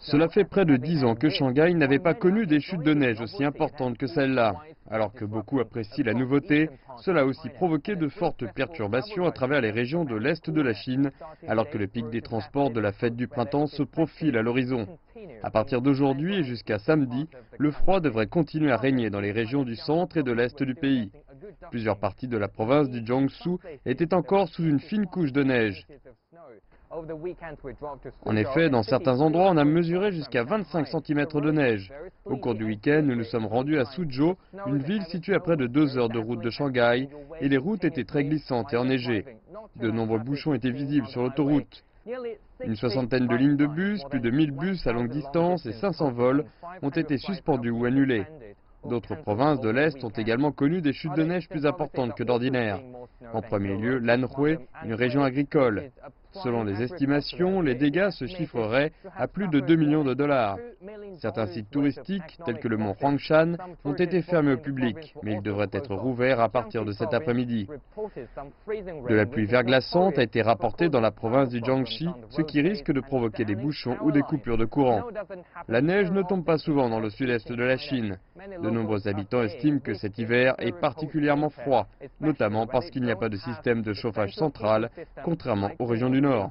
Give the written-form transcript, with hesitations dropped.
Cela fait près de 10 ans que Shanghai n'avait pas connu des chutes de neige aussi importantes que celle-là. Alors que beaucoup apprécient la nouveauté, cela a aussi provoqué de fortes perturbations à travers les régions de l'Est de la Chine, alors que le pic des transports de la fête du printemps se profile à l'horizon. À partir d'aujourd'hui et jusqu'à samedi, le froid devrait continuer à régner dans les régions du centre et de l'Est du pays. Plusieurs parties de la province du Jiangsu étaient encore sous une fine couche de neige. En effet, dans certains endroits, on a mesuré jusqu'à 25 cm de neige. Au cours du week-end, nous nous sommes rendus à Suzhou, une ville située à près de 2 heures de route de Shanghai, et les routes étaient très glissantes et enneigées. De nombreux bouchons étaient visibles sur l'autoroute. Une soixantaine de lignes de bus, plus de 1000 bus à longue distance et 500 vols ont été suspendus ou annulés. D'autres provinces de l'Est ont également connu des chutes de neige plus importantes que d'ordinaire. En premier lieu, l'Anhui, une région agricole. Selon les estimations, les dégâts se chiffreraient à plus de 2 millions de dollars. Certains sites touristiques, tels que le mont Huangshan, ont été fermés au public, mais ils devraient être rouverts à partir de cet après-midi. De la pluie verglaçante a été rapportée dans la province du Jiangxi, ce qui risque de provoquer des bouchons ou des coupures de courant. La neige ne tombe pas souvent dans le sud-est de la Chine. De nombreux habitants estiment que cet hiver est particulièrement froid, notamment parce qu'il n'y a pas de système de chauffage central, contrairement aux régions du Nord.